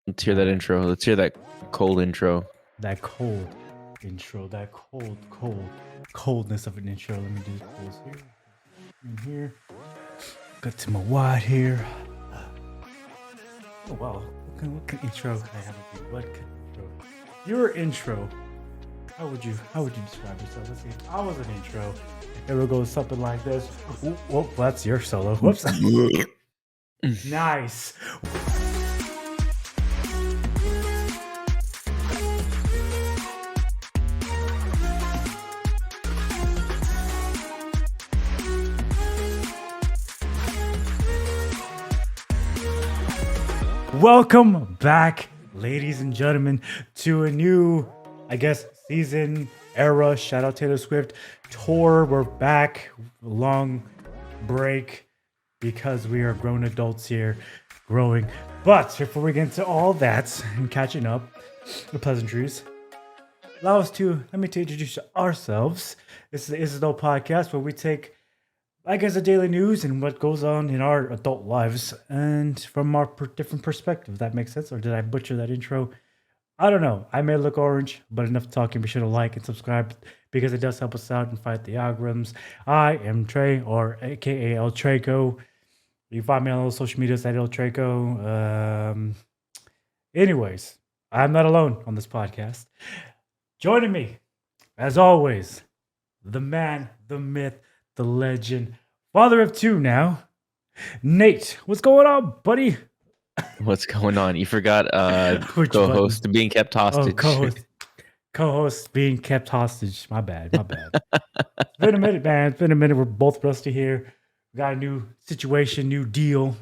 Let's hear that intro. Let's hear that cold intro. That cold intro. That coldness of an intro. Let me just pause here. In here. Got to my white here. Oh wow. What kind of intro I have with you? What kind of intro? Your intro. How would you describe yourself? Let's see. If I was an intro. It would go something like this. Whoop, that's your solo. Whoops. Nice. Welcome back, ladies and gentlemen, to a new, season, era. Shout out Taylor Swift tour. We're back. Long break because we are grown adults here, growing. But before we get into all that and catching up, the pleasantries, let me introduce ourselves. This is the Is It Though podcast where we take the daily news and what goes on in our adult lives and from our different perspective. That makes sense? Or did I butcher that intro? I don't know. I may look orange, but enough talking. Be sure to like and subscribe because it does help us out and fight the algorithms. I am Trey, or aka El Traco. You can find me on all social medias at El Traco. Anyways, I'm not alone on this podcast. Joining me, as always, the man, the myth, the legend, father of two now, Nate. What's going on, buddy? What's going on? You forgot co-host being kept hostage. Oh, co-host being kept hostage. My bad. It's been a minute, man. It's been a minute. We're both rusty here. We got a new situation, new deal,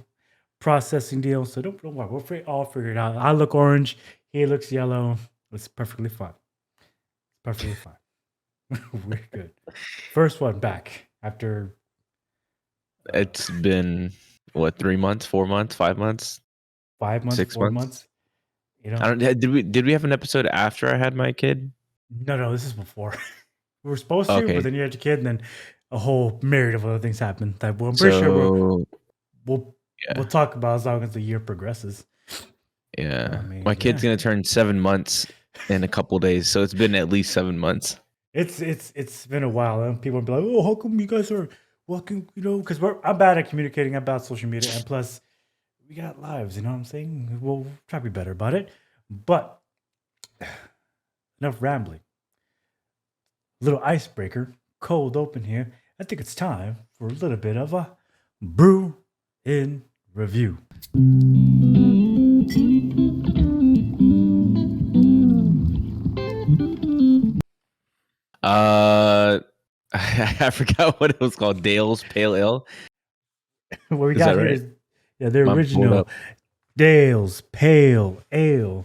processing deal. So don't worry. We'll all figure it out. I look orange. He looks yellow. It's perfectly fine. We're good. First one back after. It's been what, 3 months, 4 months, 5 months, 5 months, 6 4 months. months. You know, I don't. Did we have an episode after I had my kid? No, this is before. We were supposed to, Okay. but then you had your kid, and then a whole myriad of other things happened. That I'm pretty sure we'll talk about as long as the year progresses. Yeah, my kid's gonna turn 7 months in a couple days, so it's been at least 7 months. It's been a while, and people will be like, "Oh, how come you guys are walking?" You know, because I'm bad at communicating about social media, and plus, we got lives. You know what I'm saying? We'll try to be better about it. But enough rambling. Little icebreaker, cold open here. I think it's time for a little bit of a brew in review. I forgot what it was called. Dale's Pale Ale. What we got here is the original Dale's Pale Ale.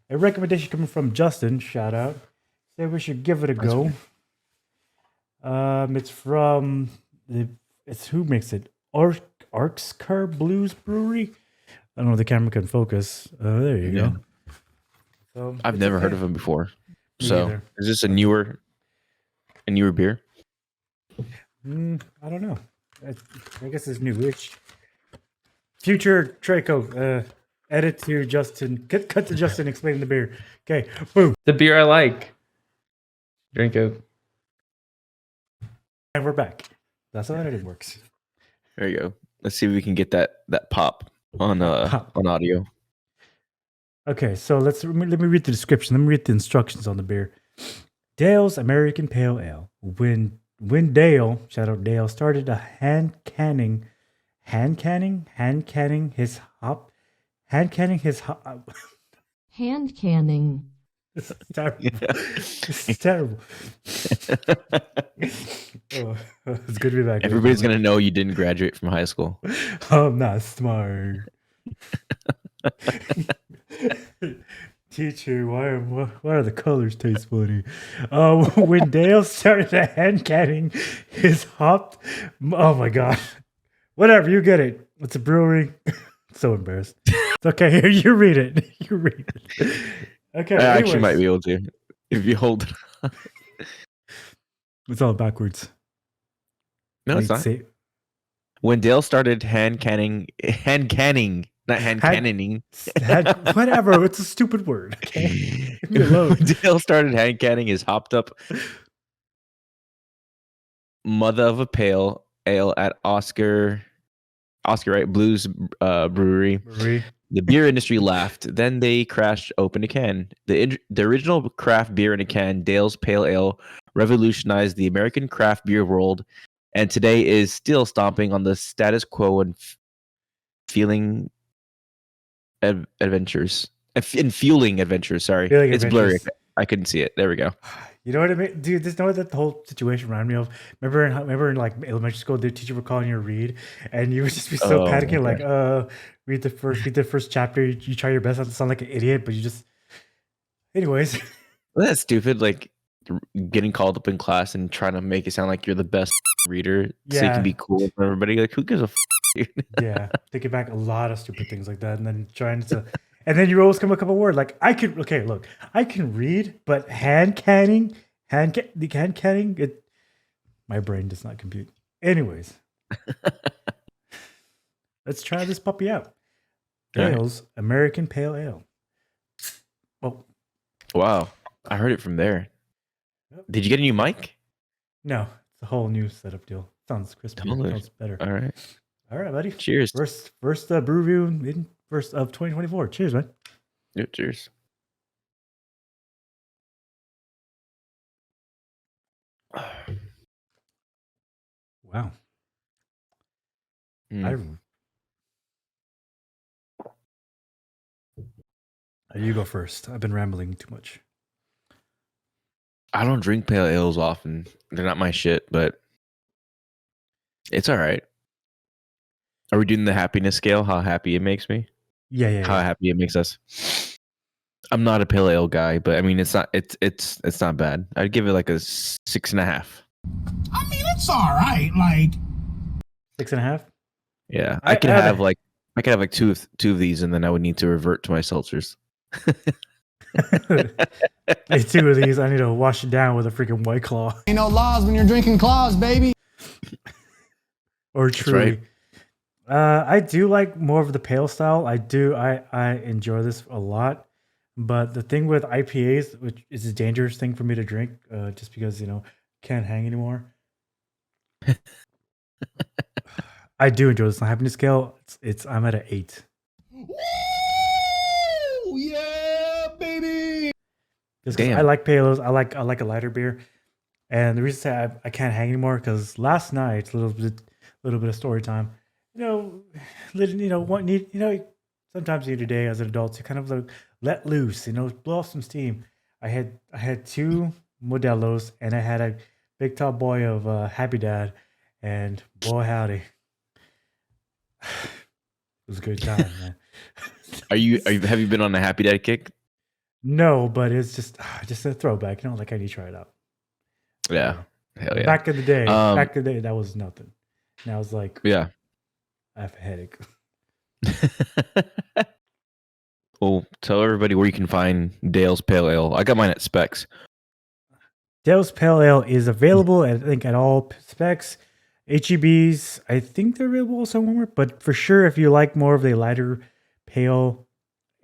A recommendation coming from Justin. Shout out. Said we should give it a go. It's from it's who makes it? Arkskar Blues Brewery. I don't know if the camera can focus. There you go. So I've never heard of them before. So is this a newer beer? I don't know. I guess it's new-ish. Future Traco, edit to Justin. Cut to Justin explaining the beer. Okay, boom. The beer I like. Drink it. And we're back. That's how editing works. There you go. Let's see if we can get that pop on audio. Okay, so let me read the description. Let me read the instructions on the beer. Dale's American Pale Ale. When Dale, shout out Dale, started a hand canning his hop. Hand canning. It's terrible. It's terrible. It's good to be back. Everybody's gonna know you didn't graduate from high school. I'm not smart. Teacher, why are the colors taste funny? When Dale started hand canning his hopped, oh my god, whatever, you get it. It's a brewery. So embarrassed. It's okay. Here, you read it. Okay. I actually might be able to if you hold it up. It's all backwards. No, it's not. When Dale started hand canning Not hand Hand- cannoning. Whatever. It's a stupid word. Okay. Leave me alone. Dale started hand canning his hopped up mother of a pale ale at Oscar right, Blues brewery. The beer industry laughed. Then they crashed open a can. The original craft beer in a can, Dale's Pale Ale, revolutionized the American craft beer world, and today is still stomping on the status quo and feeling adventures. And fueling adventures. Sorry, Feeling it's adventures. blurry. I couldn't see it. There we go. You know what I mean, dude? Just know what that whole situation reminded me of. Remember in like elementary school, the teacher would call you to read, and you would just be so Oh, panicking, okay. like, read the first chapter. You try your best not to sound like an idiot, but you just, anyways. Well, that's stupid. Like getting called up in class and trying to make it sound like you're the best reader, so you Yeah. can be cool with everybody. Like, who gives a dude? Yeah, thinking back a lot of stupid things like that, and then trying to, and then you always come up with a word like I can. Okay, look, I can read, but hand canning, it. My brain does not compute. Anyways, let's try this puppy out. All right. Dale's American Pale Ale. Well, Wow, I heard it from there. Did you get a new mic? no, it's a whole new setup deal. Sounds crispier. Totally. Sounds better. All right. All right, buddy. Cheers. First brew review in first of 2024. Cheers, man. Yeah, cheers. Wow. Mm. You go first. I've been rambling too much. I don't drink pale ales often. They're not my shit, but it's all right. Are we doing the happiness scale? How happy it makes me? Yeah. How happy it makes us? I'm not a pale ale guy, but I mean, it's not bad. I'd give it like a 6.5. I mean, it's all right. Like 6.5. Yeah, I could have like two of these, and then I would need to revert to my seltzers. Like 2 of these, I need to wash it down with a freaking White Claw ain't no laws when you're drinking claws, baby. or Truly. right. I do like more of the pale style. I enjoy this a lot. But the thing with IPAs, which is a dangerous thing for me to drink, just because can't hang anymore. I do enjoy this on happiness scale. I'm at an 8. Woo! Yeah, baby. Just 'cause I like palos. I like a lighter beer. And the reason I can't hang anymore because last night, a little bit of story time. Sometimes in your day as an adult, you kind of like let loose, blow off some steam. I had 2 Modelos and I had a big tall boy of Happy Dad, and boy howdy, it was a good time, man. Have you been on a Happy Dad kick? No, but it's just a throwback, like I need to try it out. Yeah, hell yeah. Back in the day, that was nothing. Now it's like, Yeah. I have a headache. Well, tell everybody where you can find Dale's Pale Ale. I got mine at Specs. Dale's Pale Ale is available, I think, at all Specs. HEBs, I think they're available somewhere, but for sure, if you like more of the lighter pale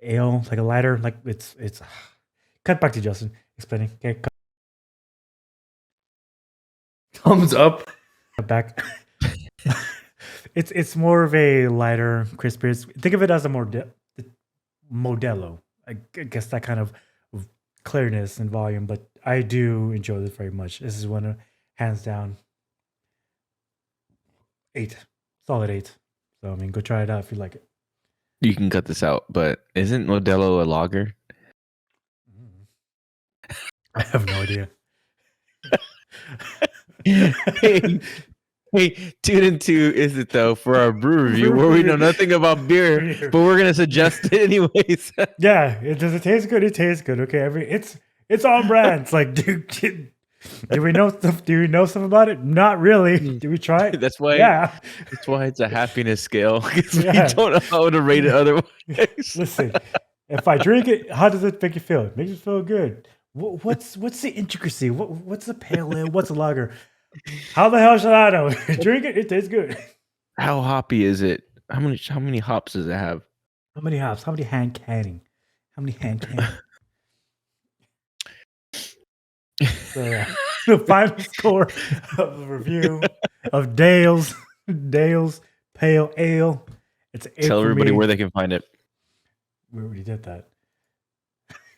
ale, like a lighter, like it's cut back to Justin explaining. Okay, Thumbs up. cut back. It's more of a lighter, crispier. Think of it as a Modelo. I guess that kind of clearness and volume, but I do enjoy this very much. This is one hands down 8, solid 8. So I mean, go try it out if you like it. You can cut this out, but isn't Modelo a lager? I have no idea. Hey, tune into Is It Though for our brew review where we know nothing about beer, but we're gonna suggest it anyways. Yeah, does it taste good? It tastes good. Okay, it's on brand. It's like, dude, do we know stuff? Do we know stuff about it? Not really. Do we try it? That's why. Yeah. That's why it's a happiness scale because Yeah. we don't know how to rate it otherwise. Listen, if I drink it, how does it make you feel? It makes you feel good. What's the intricacy? What's a pale ale? What's a lager? How the hell should I know? Drink it. It tastes good. How hoppy is it? How many hops does it have? How many hops? How many hand canning? How many hand canning? So yeah, the final score of the review of Dale's Pale Ale. It's 8 Tell for everybody me. where they can find it. We already did that.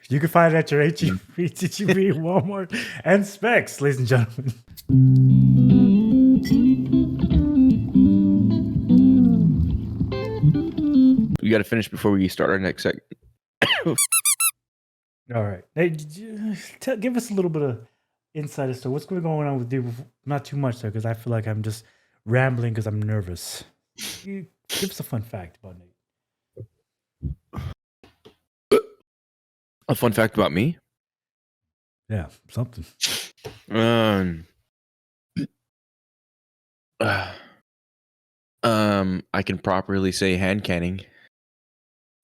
You can find it at your HEB, TGB, Walmart, and Specs, ladies and gentlemen. We got to finish before we start our next segment. All right. Hey, give us a little bit of insight as to what's going on with you. Not too much, though, because I feel like I'm just rambling because I'm nervous. Give us a fun fact about Nate. A fun fact about me. Yeah, something. I can properly say hand canning.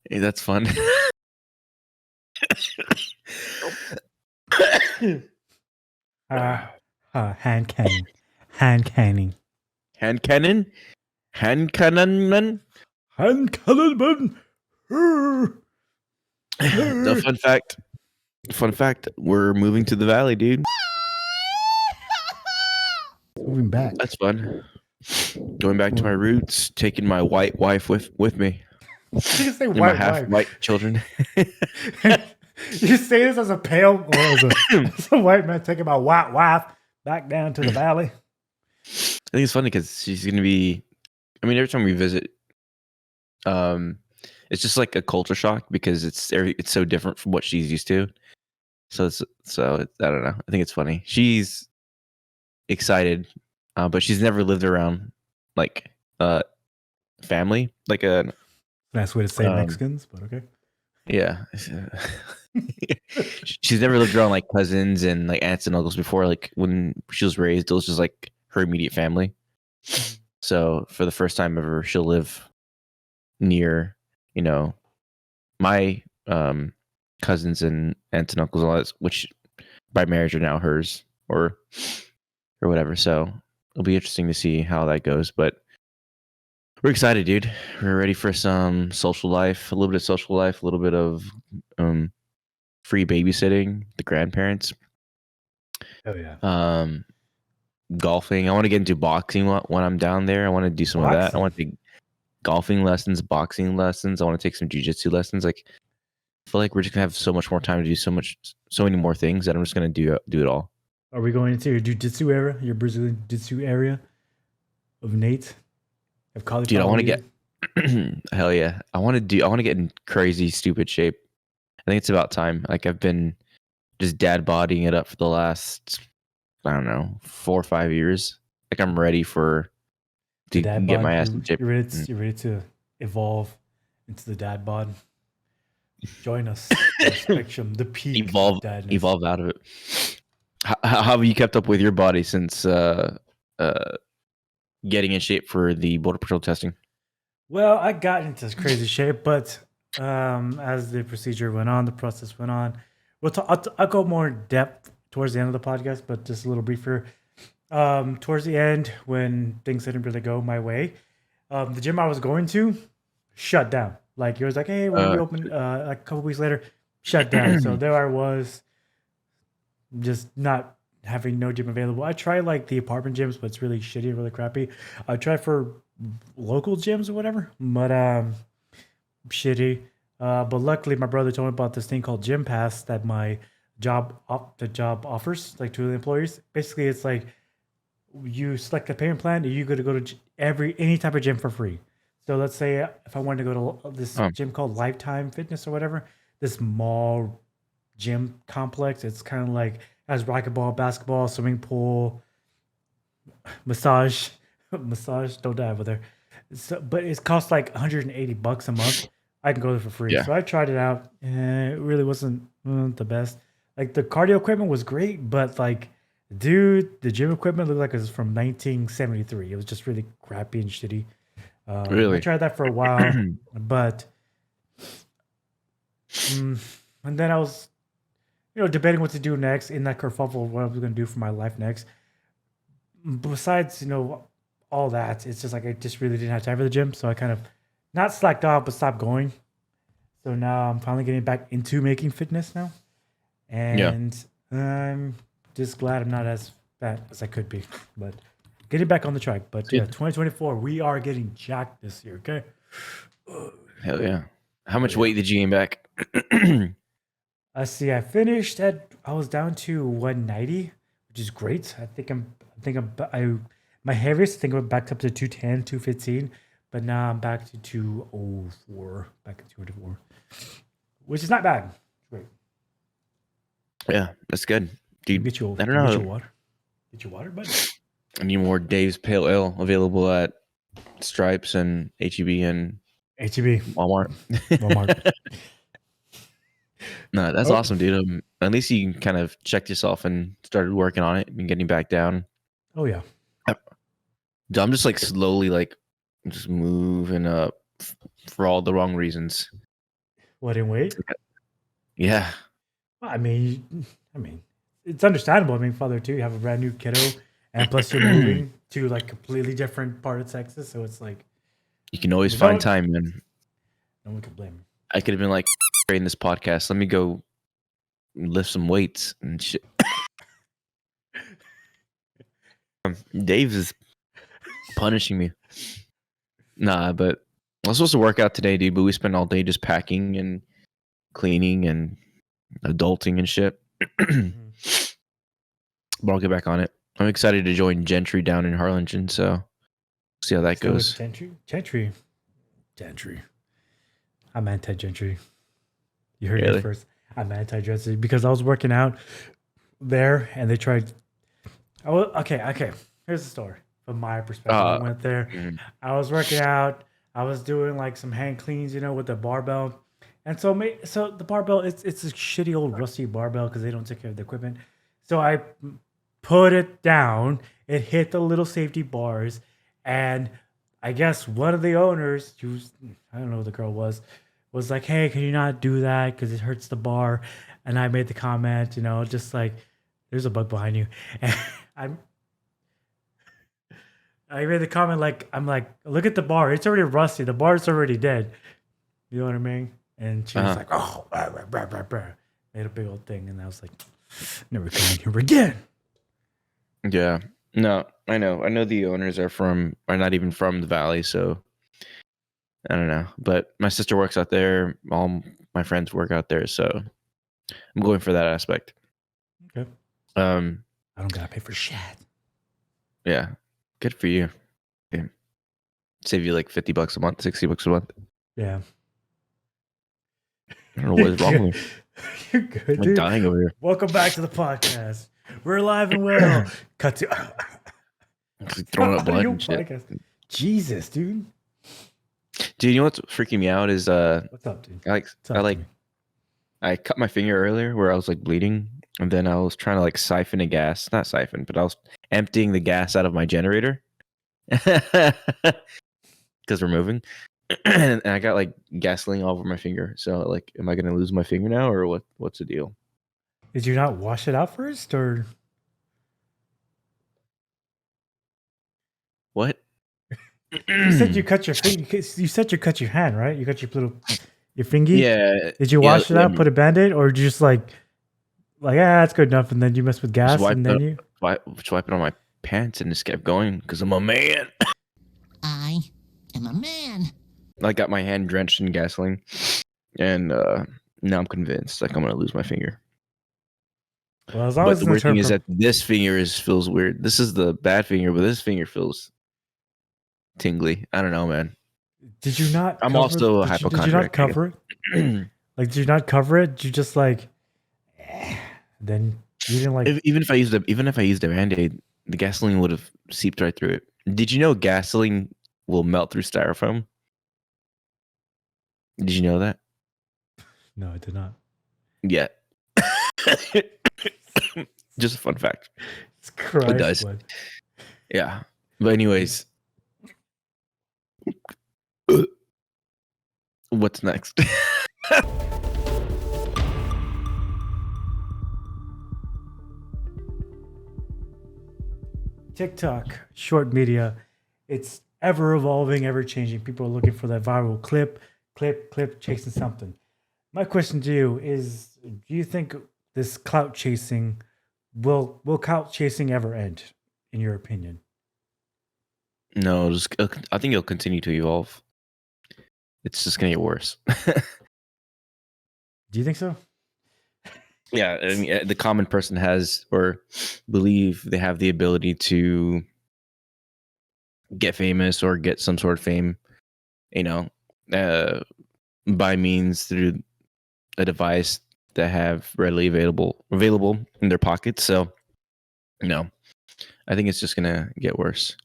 Hey, that's fun. Hand canning. Hand canning. Hand cannon? Hand cannon? Hand cannon. The fun fact, we're moving to the valley, dude. Moving back. That's fun. Going back to my roots, taking my white wife with me. You say And my white half wife. white children. You say this as a pale or as a white man taking my white wife back down to the valley. I think it's funny because she's gonna be. I mean, every time we visit, it's just like a culture shock because it's so different from what she's used to. So I don't know. I think it's funny. She's excited, but she's never lived around like family, like a Nice way to say Mexicans, but okay. yeah. She's never lived around like cousins and like aunts and uncles before. Like when she was raised, it was just like her immediate family. So for the first time ever, she'll live near, my cousins and aunts and uncles, and all that, which by marriage are now hers or whatever. So it'll be interesting to see how that goes. But we're excited, dude. We're ready for some social life, a little bit of social life, a little bit of free babysitting, the grandparents. Oh yeah. Golfing. I want to get into boxing when I'm down there. I want to do some of that. I want to take golfing lessons, boxing lessons. I want to take some jiu-jitsu lessons. Like, I feel like we're just gonna have so much more time to do so many more things that I'm just gonna do it all. Are we going into your jiu-jitsu area, your Brazilian jiu-jitsu area of Nate? Of college? Dude, I want to get hell yeah. I want to get in crazy stupid shape. I think it's about time. Like I've been just dad bodying it up for the last, I don't know, 4 or 5 years. Like I'm ready to get my ass in shape. You're ready to evolve into the dad bod. Join us. The spectrum, the peak. Evolve out of it. How have you kept up with your body since getting in shape for the Border Patrol testing? Well, I got into this crazy shape, but as the procedure went on, the process went on. I'll go more in depth towards the end of the podcast, but just a little briefer. Towards the end, when things didn't really go my way, the gym I was going to shut down. Like it was like, hey, we're gonna be open. Like a couple weeks later, shut down. So there I was, just not having no gym available. I tried like the apartment gyms, but it's really shitty, really crappy. I tried for local gyms or whatever, but shitty. But luckily, my brother told me about this thing called Gym Pass that the job offers like to the employees. Basically, it's like you select a payment plan, and you go to any type of gym for free. So let's say if I wanted to go to this gym called Lifetime Fitness or whatever, this mall gym complex. It's kind of like has racquetball, basketball, swimming pool, massage. Don't die over there. So, but it costs like $180 a month. I can go there for free. Yeah. So I tried it out, and it really wasn't the best. Like the cardio equipment was great, but like, dude, the gym equipment looked like it was from 1973. It was just really crappy and shitty. Really? I tried that for a while, but and then I was, debating what to do next in that kerfuffle of what I was going to do for my life next. Besides, all that, it's just like I just really didn't have time for the gym, so I kind of not slacked off, but stopped going. So now I'm finally getting back into making fitness now. And I'm just glad I'm not as fat as I could be. But getting back on the track. But yeah, 2024, we are getting jacked this year, okay? Hell yeah. How much weight did you gain back? Let's see, I was down to 190, which is great. My heaviest, I think I'm back up to 210, 215, but now I'm back to 204, back at 204, which is not bad. Great. Yeah, that's good. Dude, Get you, I don't get know. your water. Get your water, buddy. I need more Dave's Pale Ale available at Stripes and HEB and HEB. Walmart. Walmart. No, that's awesome, dude. At least you kind of checked yourself and started working on it and getting back down. Oh, yeah. Dude, I'm just like slowly like just moving up for all the wrong reasons. What, in weight? Yeah. Well, I mean, it's understandable. I mean, father too, you have a brand new kiddo, and plus you're moving to like completely different part of Texas, so it's like You can always find time, man. no one can blame me. I could have been like in this podcast. Let me go lift some weights and shit. Dave is punishing me. Nah, but I was supposed to work out today, dude, but we spent all day just packing and cleaning and adulting and shit. But I'll get back on it. I'm excited to join Gentry down in Harlingen, so see how that Still goes. with Gentry. I'm anti-Gentry. You heard Really? it first. I'm anti-Gentry because I was working out there and they tried. Okay. Here's the story from my perspective. I went there. I was working out. I was doing like some hand cleans, with the barbell. And so the barbell, it's a shitty old rusty barbell because they don't take care of the equipment. So I put it down. It hit the little safety bars, and I guess one of the owners, I don't know who the girl was like, "Hey, can you not do that because it hurts the bar?" And I made the comment, just like, "There's a bug behind you," and I made the comment like, I'm like, "Look at the bar. It's already rusty. The bar's already dead." You know what I mean? And she was like, "Oh, made a big old thing," and I was like, "Never coming here again." Yeah. No, I know. I know the owners are not even from the valley, so I don't know. But my sister works out there. All my friends work out there, so I'm going for that aspect. Okay. I don't gotta pay for shit. Yeah. Good for you. Yeah. Save you like $50 a month, $60 a month. Yeah. I don't know what is wrong with me. You're good, I'm dude. dying over here. Welcome back to the podcast. We're alive and well. Cut to Throwing up blood and shit. Podcast. Jesus, dude. Dude, you know what's freaking me out is what's up, dude? I cut my finger earlier where I was like bleeding, and then I was trying to like siphon a gas, not siphon, but I was emptying the gas out of my generator because we're moving, and I got like gasoline all over my finger. So like, am I gonna lose my finger now, or what? What's the deal? Did you not wash it out first, or what? You said you cut your finger. You said you cut your hand, right? You cut your finger. Yeah. Did you wash it out, put a Band-Aid, or did you just like that's good enough, and then you mess with gas, and then you wipe it on my pants and just kept going because I'm a man. I am a man. I got my hand drenched in gasoline, and now I'm convinced like I'm gonna lose my finger. Well, as long but as the weird thing is that this finger feels weird. This is the bad finger, but this finger feels tingly. I don't know, man. Did you not? I'm also a hypochondriac. Did you not cover it? Did you not cover it? Did you just like? Then you didn't like. Even if I used a Band-Aid, the gasoline would have seeped right through it. Did you know gasoline will melt through styrofoam? Did you know that? No, I did not. Yeah. Just a fun fact. Christ, it does. Blood. Yeah. But anyways, what's next? TikTok, short media, it's ever evolving, ever changing. People are looking for that viral clip, chasing something. My question to you is: do you think this clout chasing will clout chasing ever end? In your opinion, No, I think it'll continue to evolve. It's just gonna get worse. do you think so? Yeah, I mean, the common person has or believe they have the ability to get famous or get some sort of fame, you know, uh, by means through a device that have readily available in their pockets. So, no, I think it's just gonna get worse.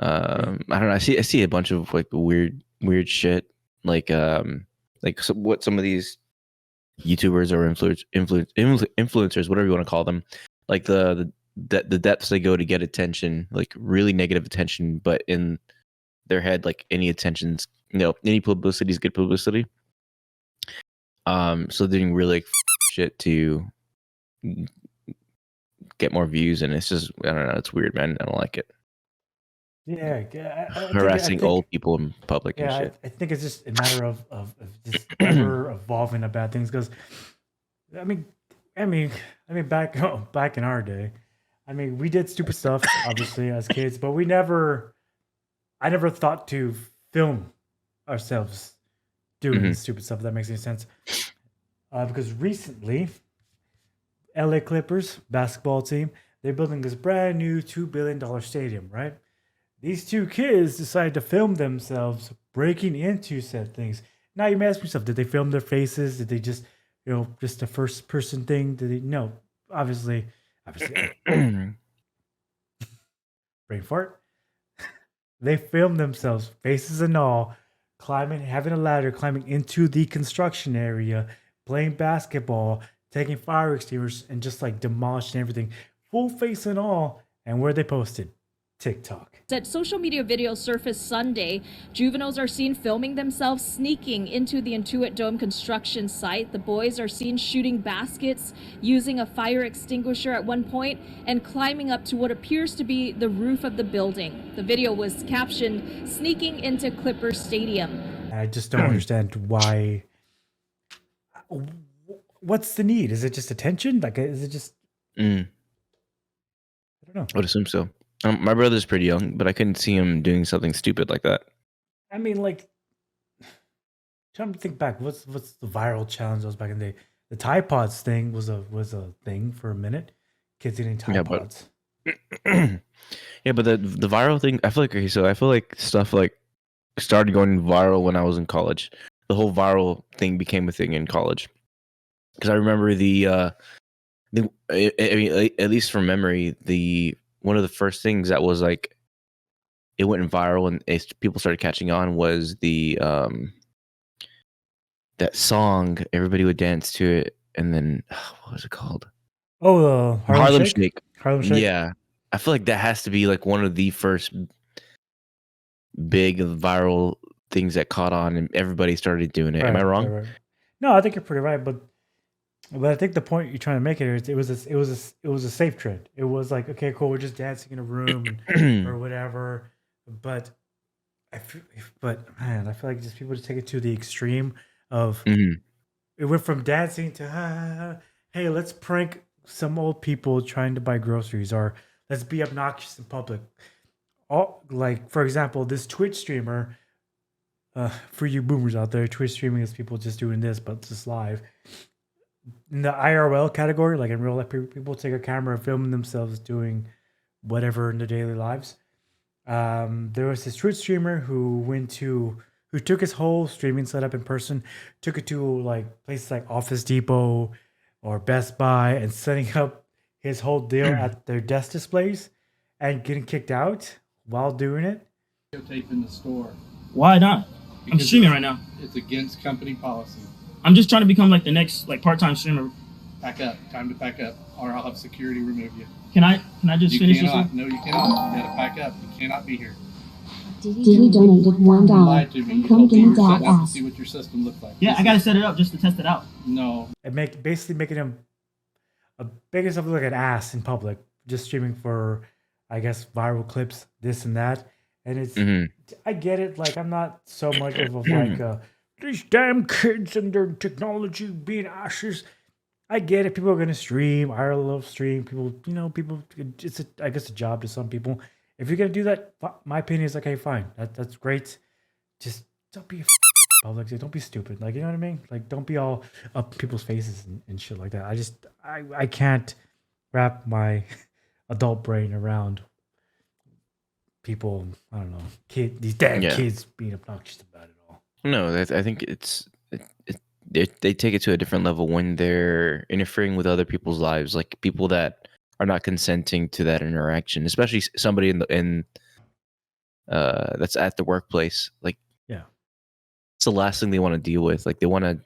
I don't know. I see a bunch of like weird shit, like what some of these YouTubers or influencers, whatever you want to call them, like the depths they go to get attention, like really negative attention, but in their head, like any attention's, any publicity is good publicity. So they're doing really shit to get more views, and it's just, I don't know, it's weird, man. I don't like it. Yeah, Harassing old people in public and yeah, shit. I think it's just a matter of just ever evolving about things. Because I mean, I mean, back in our day, I mean, we did stupid stuff, obviously, as kids, but I never thought to film ourselves doing Mhm. stupid stuff. If that makes any sense. Because recently, LA Clippers basketball team, they're building this brand new $2 billion stadium, right? These two kids decided to film themselves breaking into said things. Now you may ask yourself, did they film their faces? Did they just, just a first person thing? Did they? No, obviously, brain fart. They filmed themselves, faces and all, having a ladder, climbing into the construction area, playing basketball, taking fire extinguishers, and just like demolishing everything, full face and all. And where they posted? TikTok. That social media video surfaced Sunday. Juveniles are seen filming themselves sneaking into the Intuit Dome construction site. The boys are seen shooting baskets, using a fire extinguisher at one point, and climbing up to what appears to be the roof of the building. The video was captioned, "Sneaking into Clipper Stadium." I just don't understand why. What's the need? Is it just attention? Like, is it just? Mm, I don't know. I would assume so. My brother's pretty young, but I couldn't see him doing something stupid like that. I mean, like, trying to think back. What's the viral challenge that was back in the day? The Tide Pods thing was a thing for a minute. Kids eating Tide Yeah, but Pods. yeah, but the viral thing, I feel like, okay, so I feel like stuff like started going viral when I was in college. The whole viral thing became a thing in college because I remember I mean, at least from memory, the one of the first things that was like it went viral and people started catching on was the that song. Everybody would dance to it, and then what was it called? Oh, Harlem Shake. Shake. Harlem Shake. Yeah, I feel like that has to be like one of the first big viral things that caught on, and everybody started doing it. Am I wrong? Right. No, I think you're pretty right, but I think the point you're trying to make here is it was a safe trend. It was like, okay, cool, we're just dancing in a room or whatever. But man, I feel like just people just take it to the extreme of Mhm. it went from dancing to hey, let's prank some old people trying to buy groceries, or let's be obnoxious in public. All like, for example, this Twitch streamer. For you boomers out there, Twitch streaming is people just doing this, but just live. In the IRL category, like in real life, people take a camera and film themselves doing whatever in their daily lives. There was this Twitch streamer who took his whole streaming setup in person, took it to like places like Office Depot or Best Buy, and setting up his whole deal at their desk displays and getting kicked out while doing it. Tape in the store. Why not? I'm streaming right now. It's against company policy. I'm just trying to become like the next part-time streamer. Pack up. Time to pack up, or I'll have security remove you. Can I just You finish cannot. this? No, you cannot. You gotta pack up. You cannot be here. Diddy donated You $1. lied to me. You Come told me get you were that setting up to ass. see what your system looked like. Yeah, I gotta set it up just to test it out. No. And basically making him making himself look like an ass in public, just streaming for, I guess, viral clips, this and that. And it's, Mhm. I get it. Like, I'm not so much of like these damn kids and their technology being ashes. I get it. People are gonna stream. I love stream. People, people. It's I guess a job to some people. If you're gonna do that, my opinion is like, hey, fine. That's great. Just don't be a public. Don't be stupid. Like, you know what I mean? Like, don't be all up people's faces and shit like that. I can't wrap my adult brain around people. I don't know, these damn kids being obnoxious about it all. No, I think they take it to a different level when they're interfering with other people's lives, like people that are not consenting to that interaction, especially somebody in that's at the workplace. Like, yeah, it's the last thing they want to deal with. Like, they want to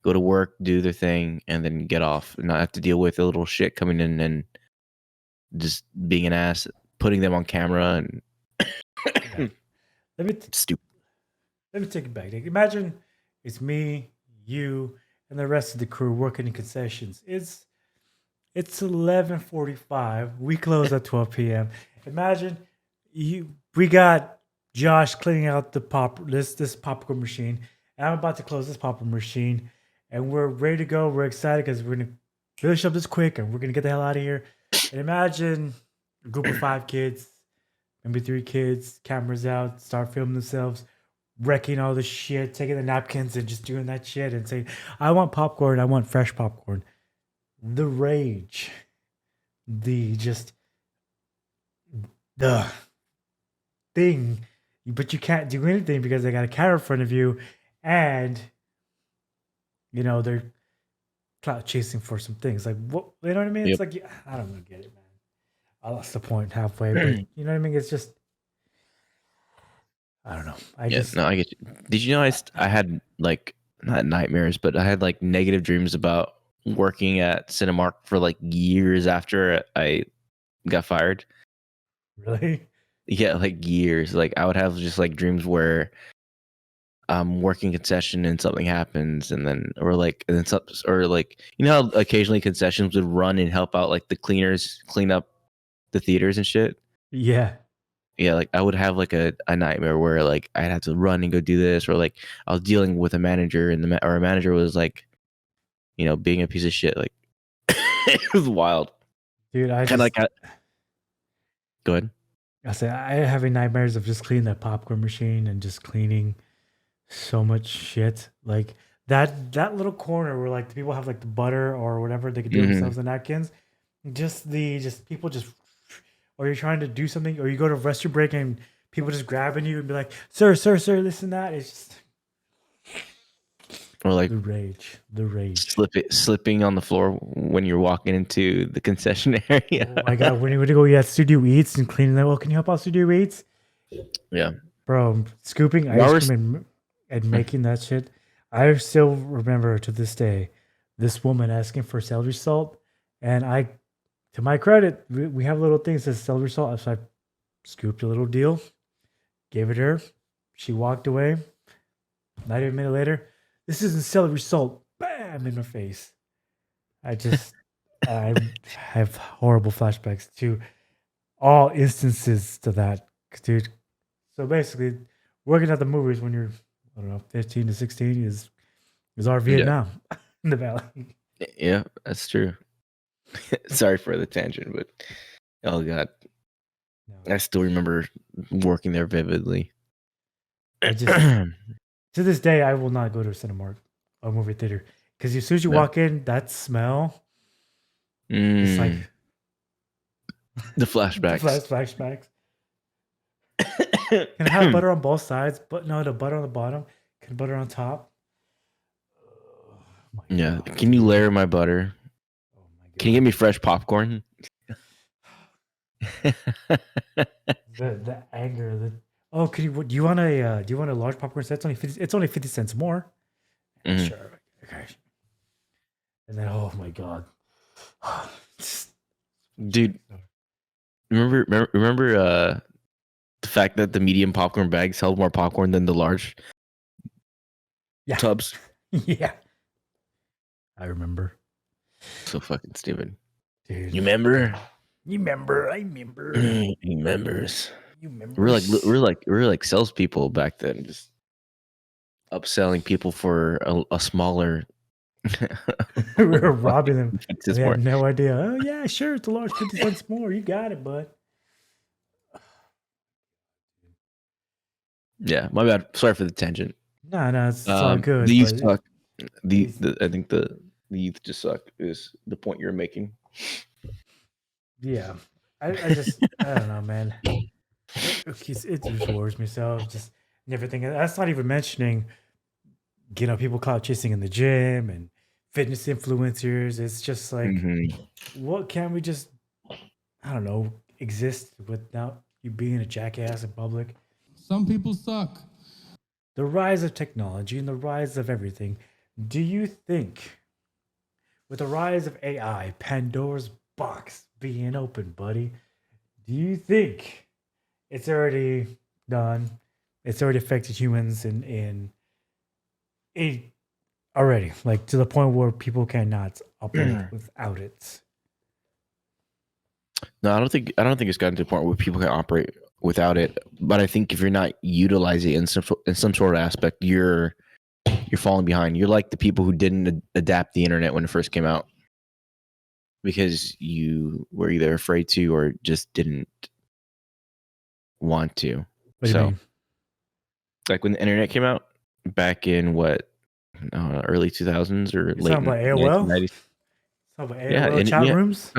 go to work, do their thing, and then get off, and not have to deal with a little shit coming in and just being an ass, putting them on camera, and stupid. Let me take it back. Like, imagine it's me, you, and the rest of the crew working in concessions. It's 11:45. We close at 12 p.m. Imagine we got Josh cleaning out this popcorn machine. And I'm about to close this popcorn machine, and we're ready to go. We're excited because we're gonna finish up this quick, and we're gonna get the hell out of here. And imagine a group of 5 kids, maybe 3 kids, cameras out, start filming themselves, wrecking all the shit, taking the napkins and just doing that shit and saying, I want popcorn, I want fresh popcorn. The rage. The thing. But you can't do anything because they got a camera in front of you and they're clout chasing for some things. Like, what, you know what I mean? It's like, I don't really get it, man. I lost the point halfway, but you know what I mean? It's just, I don't know. I get you. Did you know I had, like, not nightmares, but I had, like, negative dreams about working at Cinemark for, like, years after I got fired? Really? Yeah, like, years. Like, I would have just, like, dreams where I'm working concession and something happens, and then how occasionally concessions would run and help out, like, the cleaners clean up the theaters and shit. Yeah. Yeah, like, I would have, like, a nightmare where, like, I'd have to run and go do this, or, like, I was dealing with a manager and or a manager was, like, being a piece of shit. Like, it was wild. Dude, go ahead. I say I having nightmares of just cleaning that popcorn machine and just cleaning so much shit. Like that little corner where, like, the people have, like, the butter or whatever they could do themselves the napkins. Just people just, or you're trying to do something, or you go to a restroom break and people just grabbing you and be like, sir, this and that. It's just, or, like, the rage. slipping on the floor when you're walking into the concession area. Oh my god, when you go eat at Studio Eats and cleaning that, well, can you help out Studio Eats? Yeah. Bro, scooping ice cream and making that shit. I still remember to this day this woman asking for celery salt, and to my credit, we have little things that says celery salt. So I scooped a little deal, gave it her. She walked away. Not even a minute later, this isn't celery salt. Bam! In her face. I have horrible flashbacks to all instances to that, dude. So basically, working at the movies when you're, I don't know, 15 to 16 is our Vietnam in the valley. Yeah, that's true. Sorry for the tangent, but oh god, I still remember working there vividly. To this day, I will not go to a Cinemark or movie theater because as soon as you walk in, that smell, it's like the flashbacks. Flashbacks. Can I have butter on both sides? But no, the butter on the bottom. Can butter on top? Oh yeah. God. Can you layer my butter? Oh my God. Can you give me fresh popcorn? the anger. Do you want a large popcorn set? It's only 50 cents more. Mm-hmm. Sure. Okay. And then, oh my God, dude, remember the fact that the medium popcorn bags held more popcorn than the large tubs? Yeah, I remember. So fucking stupid. Dude. You remember? I remember. He remembers. We're like salespeople back then. Just upselling people for a smaller. We were robbing them. It's We more. had no idea. Oh yeah, sure, it's a large 50 cents more. You got it, bud. Yeah, my bad. Sorry for the tangent. No, it's all good. The youth but suck. these- I think the youth just suck is the point you're making. yeah, I don't know, man. It just worries me so. Just never thinking. That's not even mentioning, people clout chasing in the gym and fitness influencers. It's just like, what can't we just, I don't know, exist without you being a jackass in public? Some people suck. The rise of technology and the rise of everything. Do you think, with the rise of AI, Pandora's box being open, buddy, do you think it's already done? It's already affected humans in already, like to the point where people cannot operate without it. No, I don't think it's gotten to the point where people can operate without it. But I think if you're not utilizing it in some sort of aspect, you're falling behind. You're like the people who didn't adapt the internet when it first came out because you were either afraid to or just didn't want to. What do you mean? Like when the internet came out back in early 2000s or You late talking about AOL? 1990s. Talking about AOL chat rooms?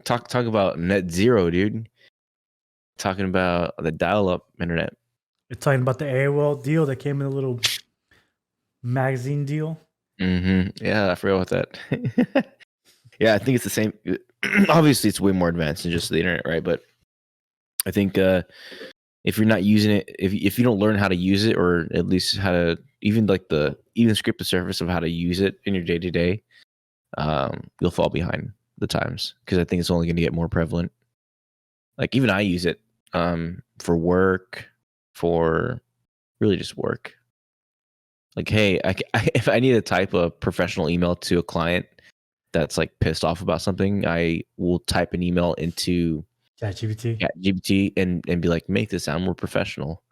Talk about net zero, dude. Talking about the dial-up internet. You're talking about the AOL deal that came in a little magazine deal? Yeah, I forgot about that. Yeah, I think it's the same. Obviously, it's way more advanced than just the internet, right? But I think if you're not using it, if you don't learn how to use it, or at least how to even scrape the surface of how to use it in your day to day, you'll fall behind the times because I think it's only going to get more prevalent. Like even I use it for work, for really just work. Like, hey, if I need to type a professional email to a client that's like pissed off about something, I will type an email into ChatGPT and be like, make this sound more professional.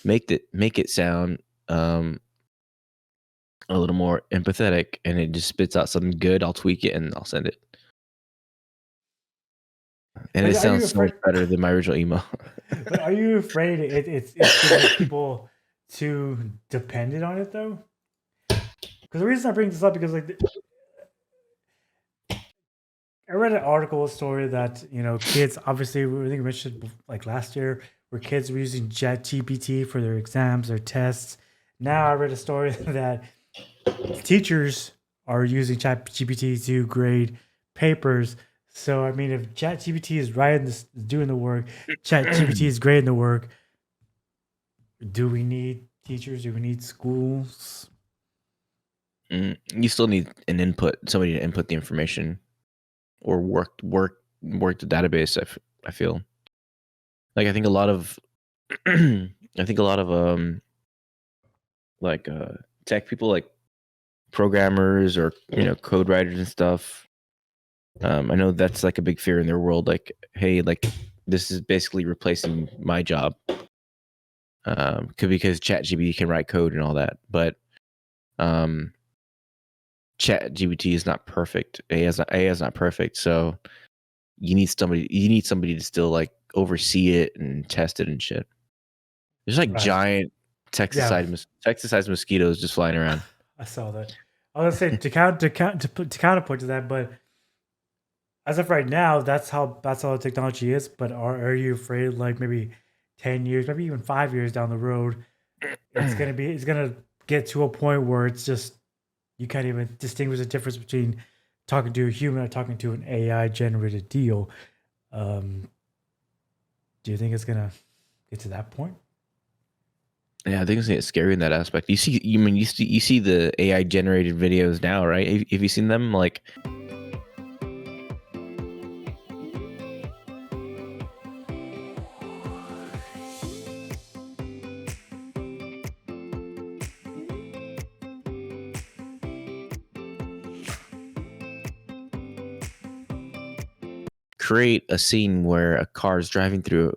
Make it sound a little more empathetic, and it just spits out something good. I'll tweak it and I'll send it. And it sounds so much better than my original email. But are you afraid it's going to make people too dependent on it though? Because the reason I bring this up because like I read an article, a story that kids obviously I think we mentioned like last year where kids were using ChatGPT for their exams, their tests. Now I read a story that teachers are using ChatGPT to grade papers. So I mean, if ChatGPT is doing the work, ChatGPT is grading the work. Do we need teachers? Do we need schools? You still need somebody to input the information, or work the database. I feel like I think a lot of tech people, like programmers or code writers and stuff. I know that's like a big fear in their world. Like, hey, like this is basically replacing my job. Because ChatGPT can write code and all that, but ChatGPT is not perfect. AI is not perfect. So you need somebody to still like oversee it and test it and shit. There's like giant Texas-sized mosquitoes just flying around. I saw that. I was gonna say to counterpoint to that, but as of right now, that's how the technology is. But are you afraid, like maybe 10 years, maybe even 5 years down the road, it's gonna get to a point where it's just you can't even distinguish the difference between talking to a human or talking to an AI generated deal. Do you think it's gonna get to that point? Yeah, I think it's scary in that aspect. You see the AI generated videos now, right? Have you seen them? Like, create a scene where a car is driving through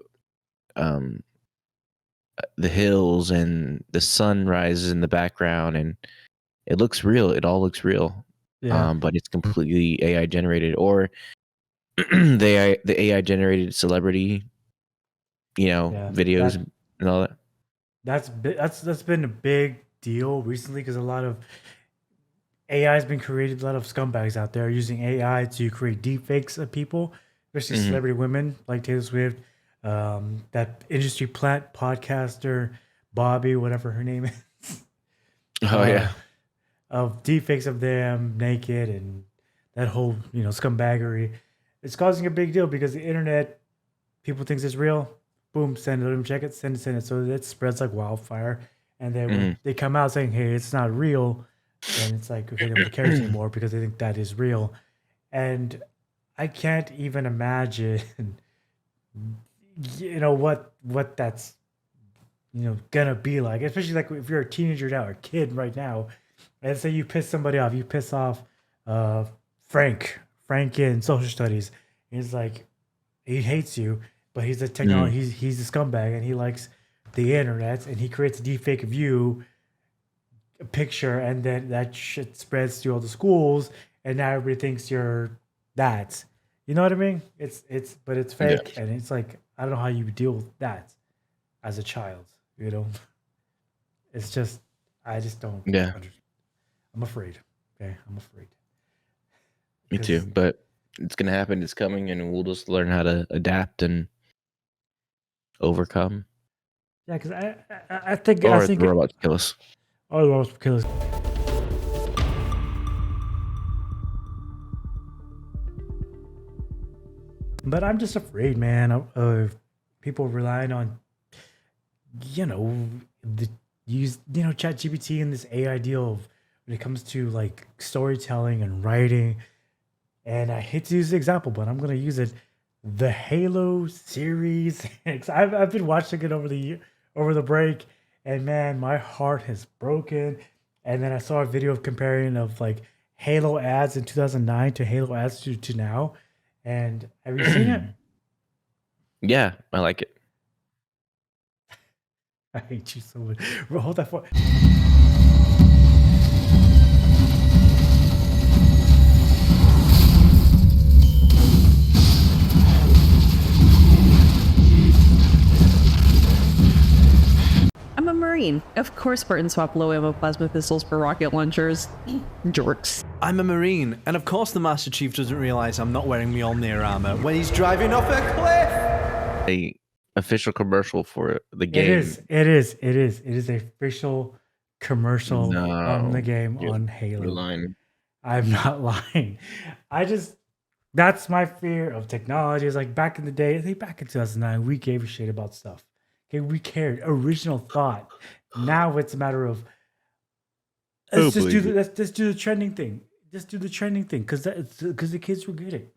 the hills and the sun rises in the background, and it looks real. It all looks real. Yeah. But it's completely AI generated, or the AI generated celebrity, Yeah. videos and all that. That's been a big deal recently because a lot of AI has been created. A lot of scumbags out there using AI to create deepfakes of people, especially celebrity women like Taylor Swift, that industry plant podcaster Bobby, whatever her name is. Oh yeah. Of deepfakes of them naked and that whole scumbaggery. It's causing a big deal because the internet, people thinks it's real. Boom, send it, let them check it, send it. So it spreads like wildfire. And then when they come out saying, hey, it's not real, then it's like, okay, nobody cares anymore because they think that is real. And I can't even imagine, what that's, gonna be like, especially like if you're a teenager now, or a kid right now, and say you piss somebody off, you piss off Frank in social studies. He's like, he hates you, but he's a technology. He's a scumbag, and he likes the internet, and he creates a deep fake of you, a picture, and then that shit spreads to all the schools, and now everybody thinks you're that. You know what I mean? But it's fake, and it's like I don't know how you deal with that as a child. It's just I just don't. Yeah. I'm afraid. Okay, I'm afraid. Me too. But it's gonna happen. It's coming, and we'll just learn how to adapt and overcome. Yeah, because I think the robots kill us. Oh, the robots kill us. But I'm just afraid, man, of people relying on, the ChatGPT and this AI deal of when it comes to like storytelling and writing. And I hate to use the example, but I'm gonna use it. The Halo series. I've been watching it over the break, and man, my heart has broken. And then I saw a video of comparing of like Halo ads in 2009 to Halo ads to now. And have you seen it? Yeah, I like it. I hate you so much. Bro, hold that for. I'm a Marine. Of course Spartans swap low ammo plasma pistols for rocket launchers. Jerks. I'm a Marine, and of course the Master Chief doesn't realize I'm not wearing Mjolnir armor when he's driving off a cliff! A official commercial for the game. It is a official commercial on the game on Halo. You're lying. I'm not lying. That's my fear of technology. It's like back in the day, I think back in 2009, we gave a shit about stuff. Okay, we cared. Original thought. Now it's a matter of let's do the trending thing. Just do the trending thing because the kids will get it.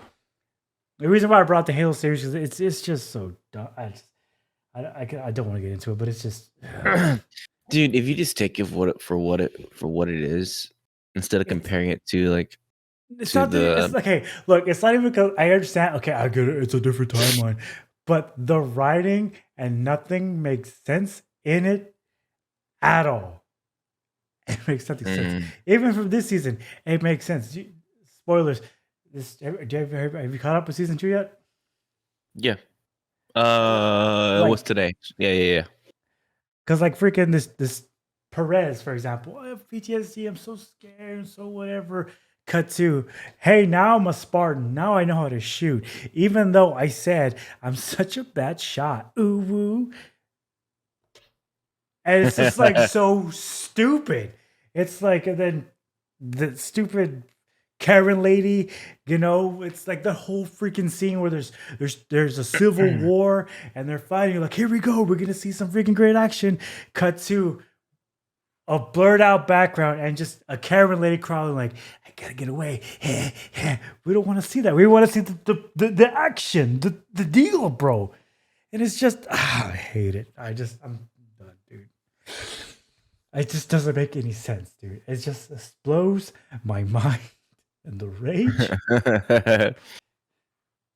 The reason why I brought the Halo series is it's just so dumb. I don't want to get into it, but it's just dude. If you just take it for what it is, instead of comparing it to like. It's not it's okay. Look, it's not even because I understand. Okay, I get it. It's a different timeline, but the writing and nothing makes sense in it at all. It makes nothing sense. Even from this season, it makes sense. Spoilers. Have you caught up with season 2 yet? Yeah. What's today? Yeah. Because like freaking this Perez, for example, I have PTSD. I'm so scared and so whatever. Cut to, hey, now I'm a Spartan. Now I know how to shoot. Even though I said I'm such a bad shot. Ooh woo. And it's just like so stupid. It's like, and then the stupid Karen lady, it's like the whole freaking scene where there's a civil war and they're fighting. You're like, here we go. We're gonna see some freaking great action. Cut to a blurred out background and just a Karen lady crawling like, I gotta get away. We don't want to see that. We want to see the action, the deal, bro. And it's just, I hate it. I'm done, dude. It just doesn't make any sense, dude. It just explodes my mind and the rage.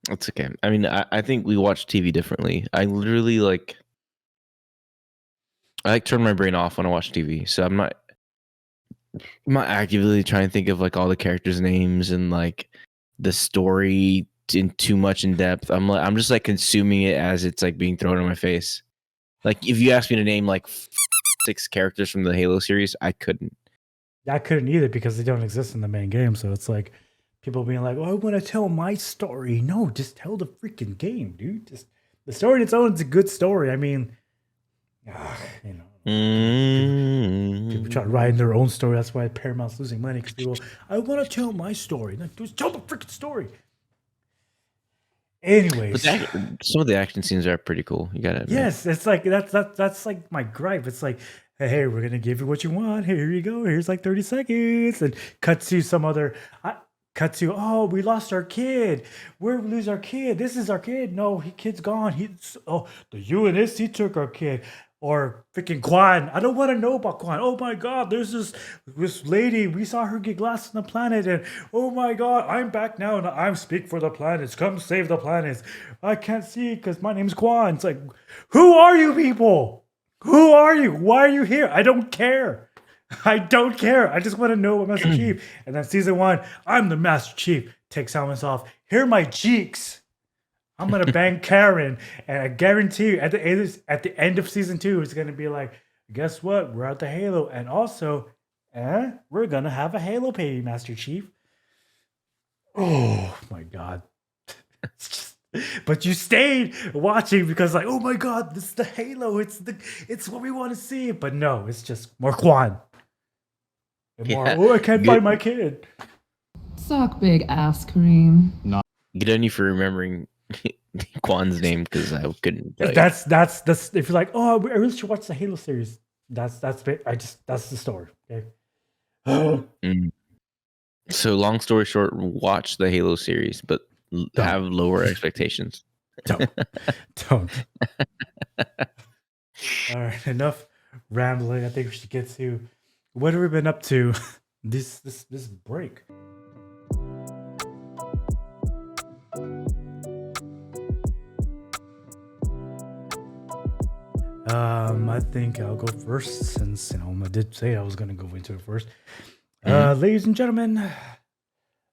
It's okay. I mean, I think we watch TV differently. I literally I like turn my brain off when I watch TV. So I'm not actively trying to think of like all the characters' names and like the story in too much in depth. I'm just like consuming it as it's like being thrown in my face. Like if you asked me to name like 6 characters from the Halo series, I couldn't. I couldn't either because they don't exist in the main game. So it's like people being like, "Oh, I want to tell my story." No, just tell the freaking game, dude. Just the story on its own is a good story. I mean, you know, people try to write their own story. That's why Paramount's losing money because people, I want to tell my story. No, just tell the freaking story. Anyways, but some of the action scenes are pretty cool. You gotta admit. Yes, it's like that's like my gripe. It's like, hey, we're gonna give you what you want. Here you go. Here's like 30 seconds, and cut to some other. Cut to, oh, we lost our kid. Where we lose our kid? This is our kid. No, kid's gone. The UNS, he took our kid. Or freaking Quan. I don't want to know about Quan. Oh my God, there's this lady. We saw her get lost on the planet, and oh my God, I'm back now, and I'm speak for the planets. Come save the planets. I can't see because my name's Quan. It's like, who are you people? Who are you? Why are you here? I don't care. I don't care. I just want to know what Master Chief. And then season 1, I'm the Master Chief. Takes helmets off. Here are my cheeks. I'm gonna bang Karen, and I guarantee you, at the end of season 2, it's gonna be like, guess what? We're at the Halo, and also, we're gonna have a Halo baby, Master Chief. Oh my God! But you stayed watching because, like, oh my God, this is the Halo. It's what we want to see. But no, it's just more Quan. And more, oh, I can't find my kid. Suck big ass cream. Good on you for remembering Quan's name because I couldn't. That's if you're like, oh, I really should watch the Halo series. That's the story. Okay. So long story short, watch the Halo series, but have lower expectations. Don't. All right, enough rambling. I think we should get to what have we been up to this break. I think I'll go first since I did say I was going to go into it first. Ladies and gentlemen,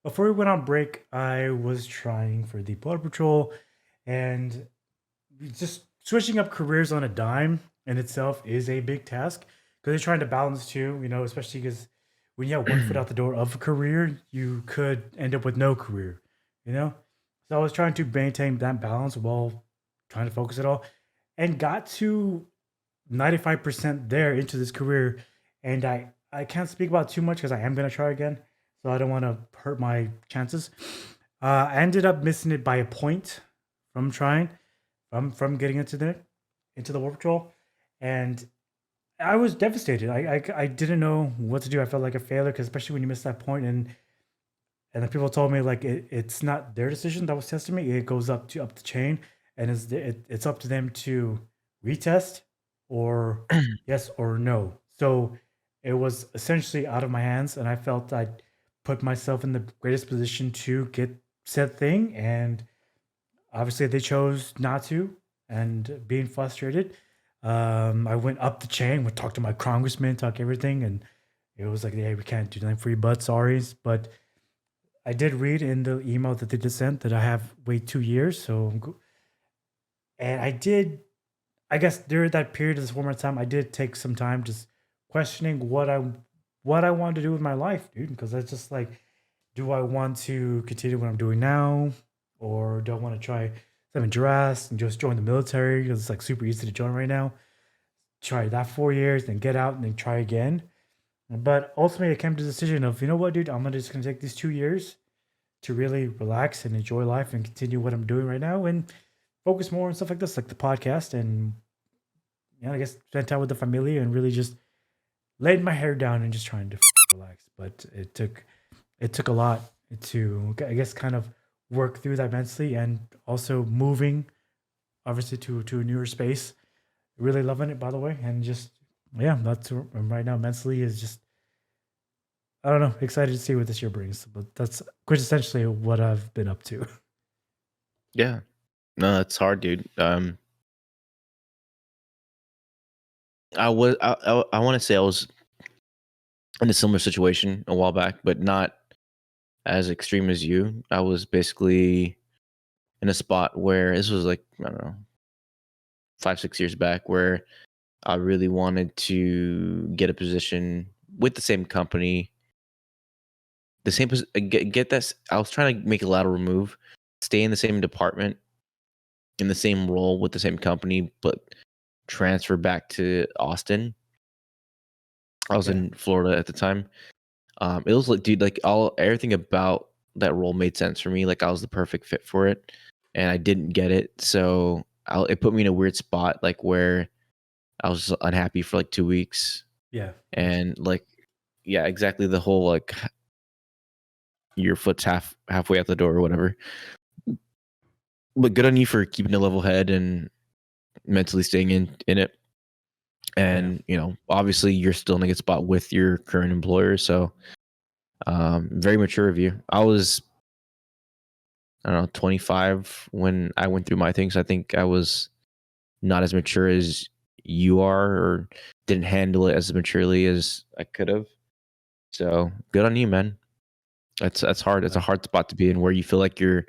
before we went on break, I was trying for the Border Patrol, and just switching up careers on a dime in itself is a big task because they're trying to balance too, especially because when you have one foot out the door of a career, you could end up with no career, So I was trying to maintain that balance while trying to focus it all, and got to 95% there into this career. And I can't speak about too much because I am going to try again. So I don't want to hurt my chances. I ended up missing it by a point from trying, from getting into the War Patrol. And I was devastated. I didn't know what to do. I felt like a failure because especially when you miss that point, and then people told me like it's not their decision that was testing me. It goes up the chain, and it's up to them to retest or yes or no. So it was essentially out of my hands, and I felt I put myself in the greatest position to get said thing, and obviously they chose not to. And being frustrated, I went up the chain, would talk to my congressman, talk everything, and it was like, hey, we can't do nothing for you, but sorries. But I did read in the email that they just sent that I have wait 2 years. So, and I guess during that period of this 1 more time, I did take some time just questioning what I wanted to do with my life, dude. Because it's just like, do I want to continue what I'm doing now, or do I want to try something drastic and just join the military? Because it's like super easy to join right now. Try that 4 years, then get out and then try again. But ultimately, I came to the decision of, you know what, dude, I'm just gonna take these 2 years to really relax and enjoy life and continue what I'm doing right now and focus more on stuff like this, like the podcast, and I guess spend time with the family and really just laying my hair down and just trying to relax. But it took a lot to, I guess, kind of work through that mentally, and also moving obviously to a newer space. Really loving it, by the way, and just that's right now mentally is just, I don't know, excited to see what this year brings. But that's quintessentially what I've been up to. Yeah, no, that's hard, dude. I want to say I was in a similar situation a while back, but not as extreme as you. I was basically in a spot where this was like, I don't know, 5-6 years back, where I really wanted to get a position with the same company, the same get that. I was trying to make a lateral move, stay in the same department, in the same role with the same company, but transfer back to Austin. I was in Florida at the time. It was like, dude, like everything about that role made sense for me. Like I was the perfect fit for it, and I didn't get it, so it put me in a weird spot, like where I was unhappy for like 2 weeks. Yeah. And like, yeah, exactly, the whole like your foot's halfway out the door or whatever. But good on you for keeping a level head and mentally staying in it. And obviously you're still in a good spot with your current employer, so very mature of you. I was, I don't know, 25 when I went through my things. I think I was not as mature as you are, or didn't handle it as maturely as I could have. So good on you, man. That's hard. It's a hard spot to be in, where you feel like you're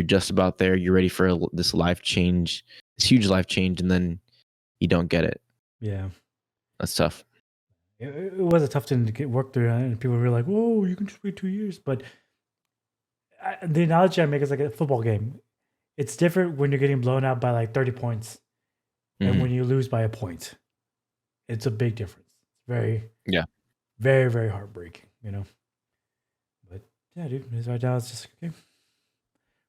just about there. You're ready for this life change, this huge life change, and then you don't get it. Yeah. That's tough. It was a tough thing to get work through, and people were like, "Whoa, you can just wait 2 years." But the analogy I make is like a football game. It's different when you're getting blown out by like 30 points, and when you lose by a point. It's a big difference. Very, very, very heartbreaking. But yeah, dude, right now it's just okay.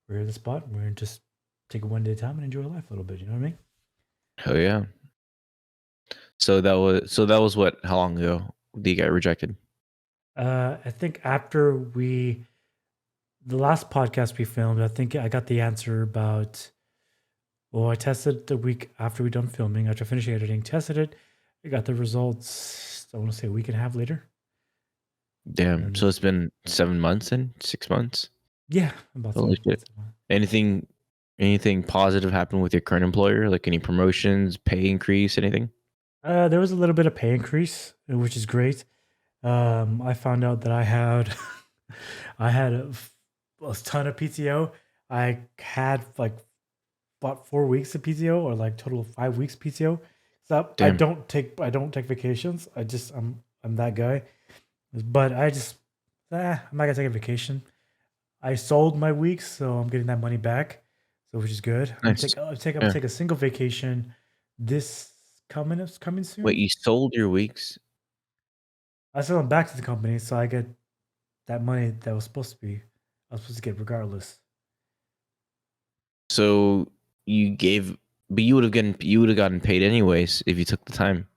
We're in the spot. We're just take it one day at a time and enjoy life a little bit. You know what I mean? Hell yeah. So that was what? How long ago did you get rejected? I think after the last podcast we filmed, I think I got the answer about. Well, I tested the week after we done filming. After finishing editing, tested it. I got the results. I want to say a week and a half later. Damn. So it's been 7 months and 6 months. Yeah, about Holy shit. Anything positive happened with your current employer? Like any promotions, pay increase, anything? There was a little bit of pay increase, which is great. I found out that I had a ton of PTO. I had like about 4 weeks of PTO, or like total of 5 weeks PTO. So I don't take vacations. I'm that guy. But I'm not gonna take a vacation. I sold my weeks, so I'm getting that money back, so which is good. Nice. I'm gonna take a single vacation this coming soon. Wait, you sold your weeks? I sell them back to the company, so I get that money that I was supposed to get regardless. So but you would have gotten paid anyways if you took the time.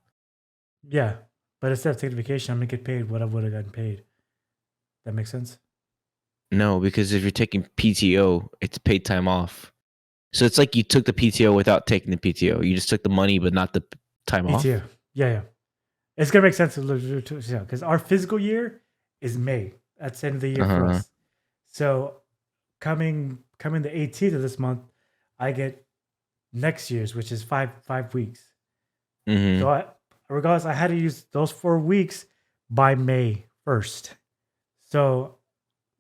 Yeah, but instead of taking vacation, I'm gonna get paid what I would have gotten paid. That makes sense? No, because if you're taking PTO, it's paid time off. So it's like you took the PTO without taking the PTO. You just took the money, but not the time off. PTO. Yeah. It's gonna make sense because our physical year is May. That's the end of the year for us. So coming the 18th of this month, I get next year's, which is five weeks. So regardless, I had to use those 4 weeks by May 1st. So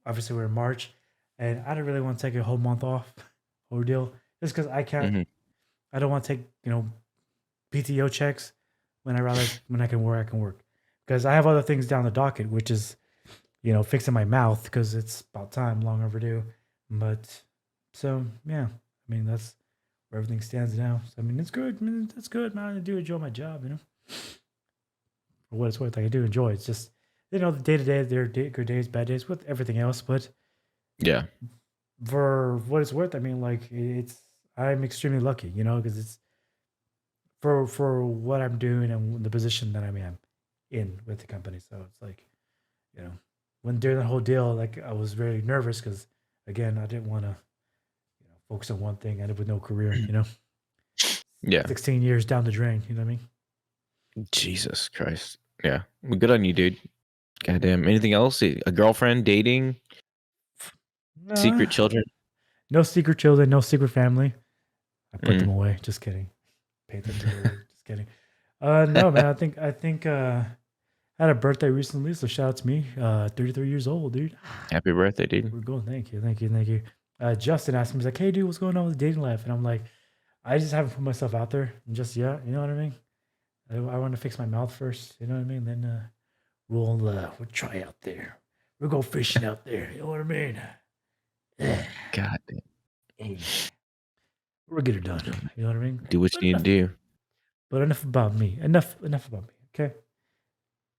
obviously we're in March, and I don't really want to take a whole month off, ordeal, just because I can't. I don't want to take PTO checks when I can work, because I have other things down the docket, which is fixing my mouth, because it's about time, long overdue. But so yeah, I mean that's where everything stands now. So I mean it's good. That's good, man. I do enjoy my job, for what it's worth. I do enjoy it. It's just the day to day, there are good days, bad days with everything else. But yeah, for what it's worth, I mean, like I'm extremely lucky, because it's for what I'm doing and the position that I'm in with the company. So it's like, when during the whole deal, like I was very nervous because again, I didn't want to focus on one thing, end up with no career. Yeah, 16 years down the drain. You know what I mean? Jesus Christ. Yeah, well, good on you, dude. Goddamn. Anything else? A girlfriend, dating, secret children? No secret children, no secret family. I put them away. Just kidding. Paid them to just kidding. No, man. I had a birthday recently, so shout out to me. 33 years old, dude. Happy birthday, dude. We're going. Thank you. Justin asked me, he's like, "Hey, dude, what's going on with the dating life?" And I'm like, I just haven't put myself out there. And just yeah, you know what I mean. I want to fix my mouth first. You know what I mean. Then we'll try out there. We'll go fishing out there. You know what I mean. God damn. Hey, we'll get it done. You know what I mean. Do what you need to do. But enough about me. Enough about me. Okay.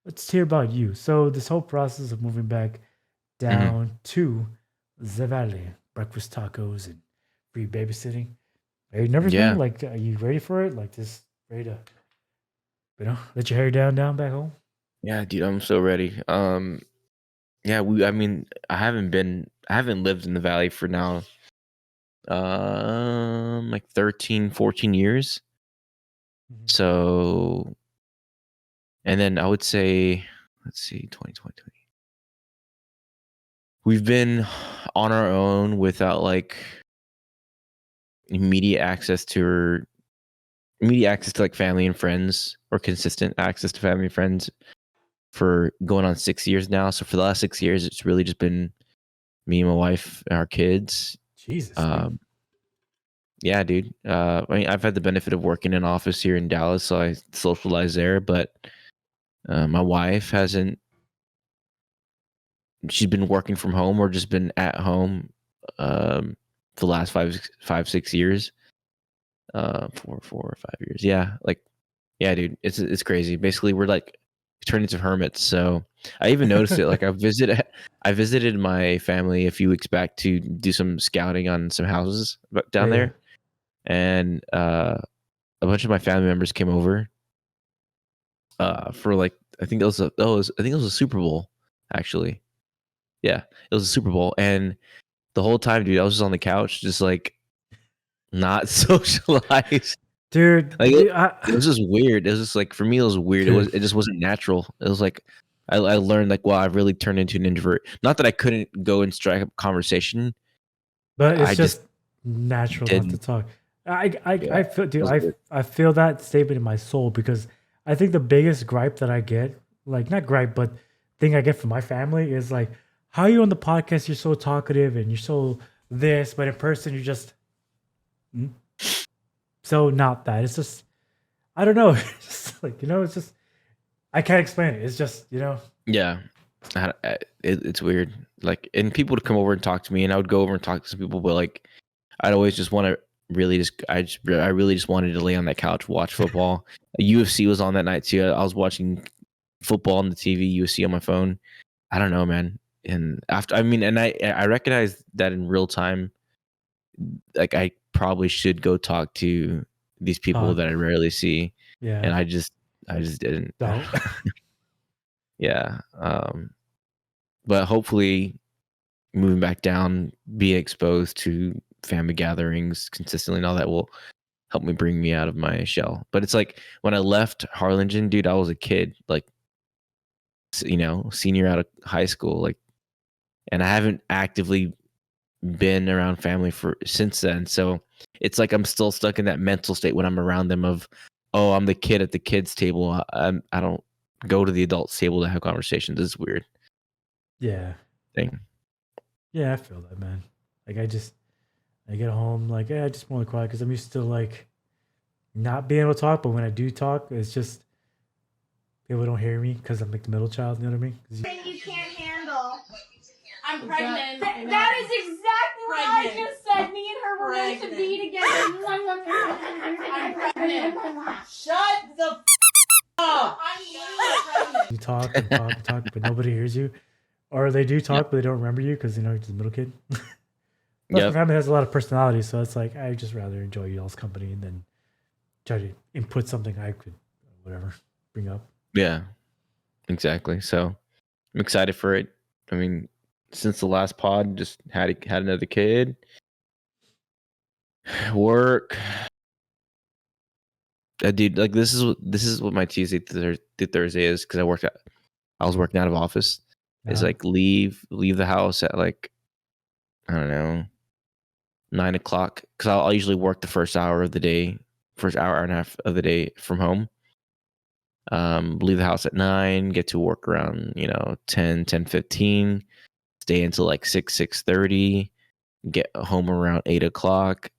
Let's hear about you. So this whole process of moving back down to the valley, breakfast tacos and free babysitting. Are you nervous, man? Like, are you ready for it? Like, just ready to, let your hair down back home? Yeah, dude, I'm so ready. Yeah, I mean, I haven't lived in the valley for now, like 13, 14 years. So, and then I would say, let's see, 2020. We've been on our own without like immediate access to like family and friends, or consistent access to family and friends, for going on 6 years now. So for the last 6 years, it's really just been me and my wife and our kids. Jesus. Yeah, dude. I mean, I've had the benefit of working in an office here in Dallas, so I socialize there. But my wife hasn't. She's been working from home or just been at home for the last 6 years. 4 or 5 years. Yeah, yeah, dude. It's crazy. Basically, we're like turning into hermits. So I even noticed it. Like I visited my family a few weeks back to do some scouting on some houses down there, and a bunch of my family members came over for like I think it was a Super Bowl, actually. Yeah, it was a Super Bowl, and the whole time, dude, I was just on the couch, just like not socialized. Dude, like it was just weird. It was just like, for me, it was weird. It just wasn't natural. It was like I learned like, wow, I've really turned into an introvert. Not that I couldn't go and strike up conversation, but it's just natural not to talk. I feel, dude, I feel that statement in my soul, because I think the biggest gripe that I get, like not gripe, but thing I get from my family is like, how are you on the podcast? You're so talkative and you're so this, but in person you're just so not that. It's just, I don't know. It's just like, it's just, I can't explain it. It's just, Yeah, it's weird. Like, and people would come over and talk to me, and I would go over and talk to some people, but like, I'd always just want to I really just wanted to lay on that couch, watch football. UFC was on that night too. I was watching football on the TV, UFC on my phone. I don't know, man. And after, I mean, and I recognize that in real time, like I probably should go talk to these people that I rarely see. Yeah. And I just didn't. Don't. Yeah. But hopefully moving back down, being exposed to family gatherings consistently and all that will help me bring me out of my shell. But it's like when I left Harlingen, dude, I was a kid, like, senior out of high school, like, and I haven't actively been around family since then. So it's like I'm still stuck in that mental state when I'm around them of, oh, I'm the kid at the kids table. I don't go to the adults table to have conversations. It's weird. Yeah. Thing. Yeah, I feel that, man. Like I get home, like, I just want to quiet, because I'm used to like not being able to talk, but when I do talk, it's just people don't hear me because I'm like the middle child. You know what I mean? You can't handle. I'm pregnant. That is exactly what I just said. Me and her were meant to be together. I'm pregnant. Shut the up. I'm pregnant. You talk and talk and talk, but nobody hears you. Or they do talk, but they don't remember you because, you're just a middle kid. Plus, my family has a lot of personality, so it's like, I just rather enjoy y'all's company and then try to input something I could, whatever, bring up. Yeah, exactly. So I'm excited for it. I mean, since the last pod, just had another kid. Work. Dude, like this is what my Tuesday through Thursday is, because I was working out of office. It's like leave the house at like, I don't know, 9 o'clock, because I'll usually work the first hour and a half of the day from home, Leave the house at 9, get to work around 10:15, stay until like 6:30, get home around 8 o'clock,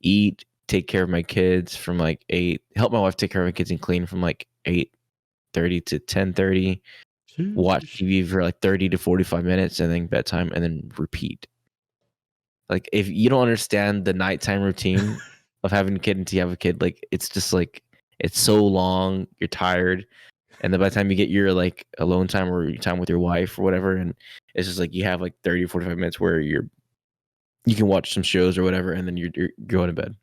eat, take care of my kids from like 8, help my wife take care of my kids and clean from like 8:30 to 10:30, watch TV for like 30 to 45 minutes, and then bedtime, and then repeat. Like, if you don't understand the nighttime routine of having a kid until you have a kid, like, it's just like, it's so long, you're tired, and then by the time you get your like alone time or your time with your wife or whatever, and it's just like you have like 30 or 45 minutes where you can watch some shows or whatever, and then you're going to bed.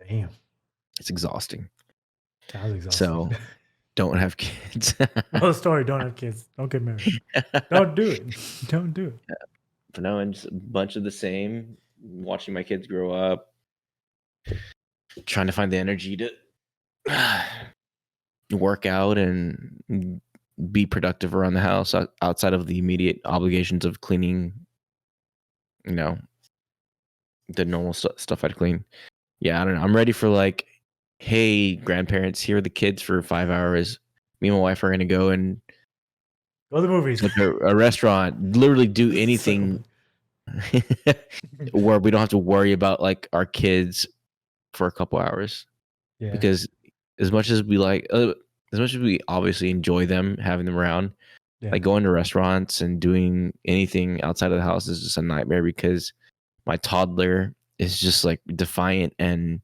Damn. It's exhausting. Sounds exhausting. So don't have kids. Well, story, don't have kids. Don't get married. Don't do it. Don't do it. Yeah. But no, and just a bunch of the same. Watching my kids grow up. Trying to find the energy to work out and be productive around the house outside of the immediate obligations of cleaning, the normal stuff I'd clean. Yeah, I don't know. I'm ready for like, hey, grandparents, here are the kids for 5 hours. Me and my wife are going to go and go to the movies, like a restaurant, literally do anything where we don't have to worry about like our kids for a couple hours. Yeah. Because as much as we obviously enjoy them, having them around, like going to restaurants and doing anything outside of the house is just a nightmare, because my toddler is just like defiant and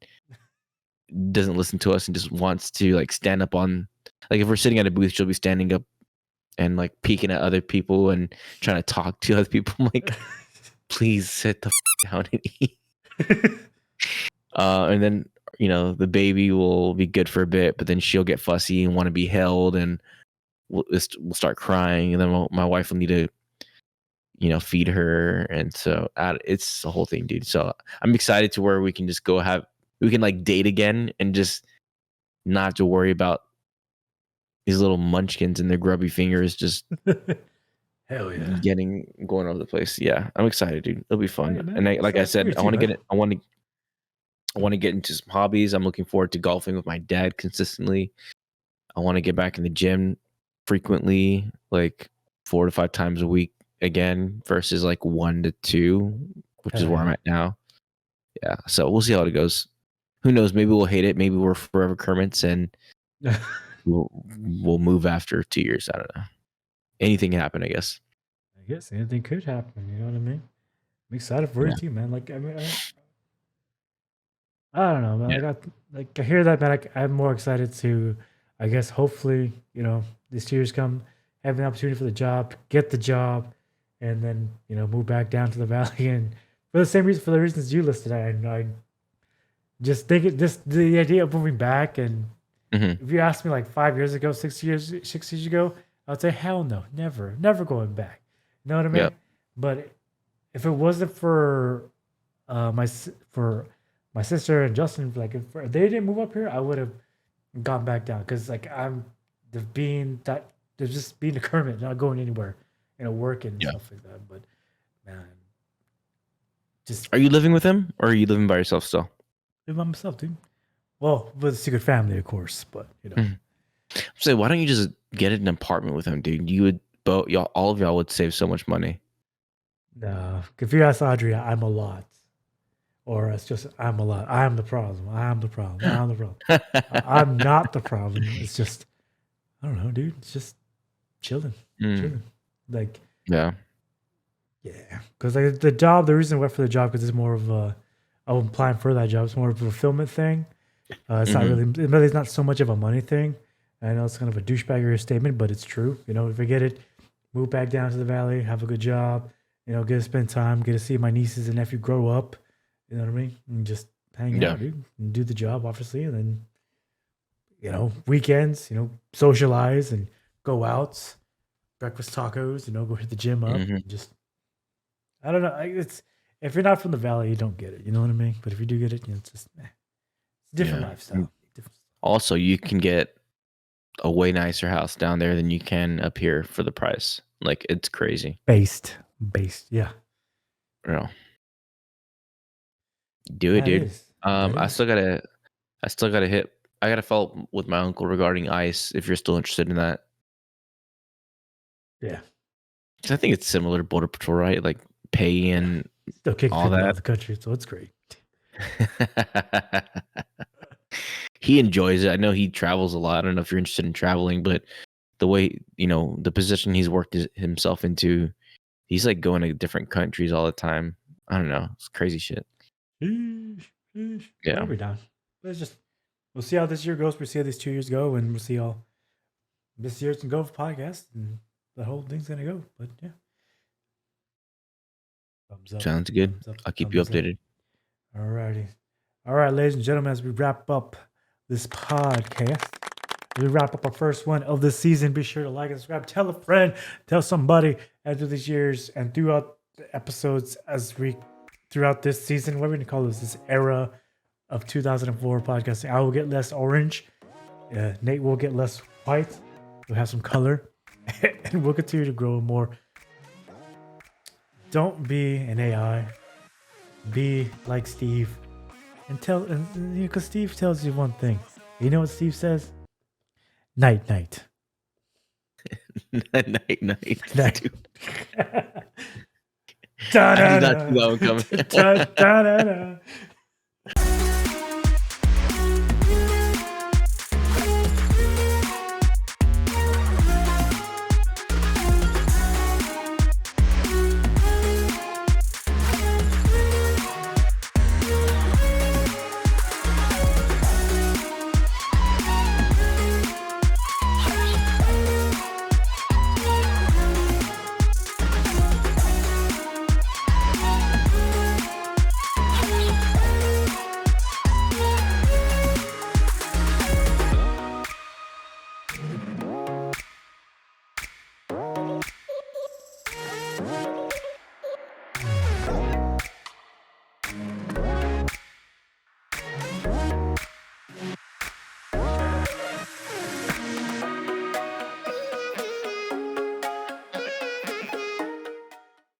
doesn't listen to us and just wants to like stand up on, like, if we're sitting at a booth, she'll be standing up and like peeking at other people and trying to talk to other people. I'm like, please sit the down and eat. And then the baby will be good for a bit, but then she'll get fussy and want to be held, and we'll start crying, and then my wife will need to feed her, and so it's the whole thing, dude. So I'm excited to where we can just we can like date again and just not have to worry about these little munchkins and their grubby fingers just hell yeah going over the place. Yeah, I'm excited, dude. It'll be fun. Right, and like I said, I want to get it. I want to get into some hobbies. I'm looking forward to golfing with my dad consistently. I want to get back in the gym frequently, like 4 to 5 times a week again, versus like 1 to 2, which is where I'm at now. Yeah, so we'll see how it goes. Who knows? Maybe we'll hate it. Maybe we're forever Kermits and we'll move after 2 years. I don't know. Anything can happen, I guess. I guess anything could happen. You know what I mean? I'm excited for it too, man. Like, I mean, I don't know, man. I hear that, man. I'm more excited to, I guess, hopefully, these 2 years come, have an opportunity for the job, get the job, and then move back down to the valley. And for the reasons you listed, I just think the idea of moving back. And if you asked me like 5 years ago, 6 years ago, I would say hell no, never going back. You know what I mean? Yep. But if it wasn't for my sister and Justin, like if they didn't move up here, I would have gone back down, because like there's just being a Kermit, not going anywhere, working and stuff like that. But man, are you living with him, or are you living by yourself still? Live by myself, dude. Well, with a secret family, of course, but So why don't you just get an apartment with him, dude? You would all of y'all would save so much money. No, if you ask Audrey, I'm a lot. Or it's just, I'm a lot. I am the problem. I'm the problem. I'm the problem. I'm not the problem. It's just, I don't know, dude. It's just chilling. Chilling. Like, yeah. Because like the reason I went for the job, because it's more of I'm applying for that job. It's more of a fulfillment thing. It's not really, it's not so much of a money thing. I know it's kind of a douchebaggery statement, but it's true. If I get it, move back down to the valley, have a good job, get to spend time, get to see my nieces and nephew grow up. You know what I mean? And just hang out, dude, and do the job, obviously. And then, weekends, socialize and go out, breakfast tacos, go hit the gym up. And just, I don't know. It's, if you're not from the valley, you don't get it. You know what I mean? But if you do get it, it's just, it's a different lifestyle. Also, you can get a way nicer house down there than you can up here for the price. Like, it's crazy. Based, yeah. Do it, dude. I still gotta hit I gotta follow up with my uncle regarding ICE if you're still interested in that. Yeah. I think it's similar to Border Patrol, right? Like pay and Still kicking all people out that. of the country, so it's great. He enjoys it. I know he travels a lot. I don't know if you're interested in traveling, but the way, the position he's worked himself into, he's like going to different countries all the time. I don't know. It's crazy shit. Yeah. We're down. We'll see how this year goes. We'll see how these 2 years go, and we'll see how this year's can go for podcast, and the whole thing's gonna go. But yeah. Thumbs up. Sounds good. Thumbs up, I'll keep you thumbs up. updated. Alrighty. All right, ladies and gentlemen, as we wrap up this podcast, we wrap up our first one of the season. Be sure to like and subscribe. Tell a friend, tell somebody after these years and throughout the episodes throughout this season. What are we going to call this era of 2004 podcasting? I will get less orange. Nate will get less white. We'll have some color. And we'll continue to grow more. Don't be an AI. Be like Steve. And because Steve tells you one thing. You know what Steve says? Night, night. Night. Night. I did not see that one coming.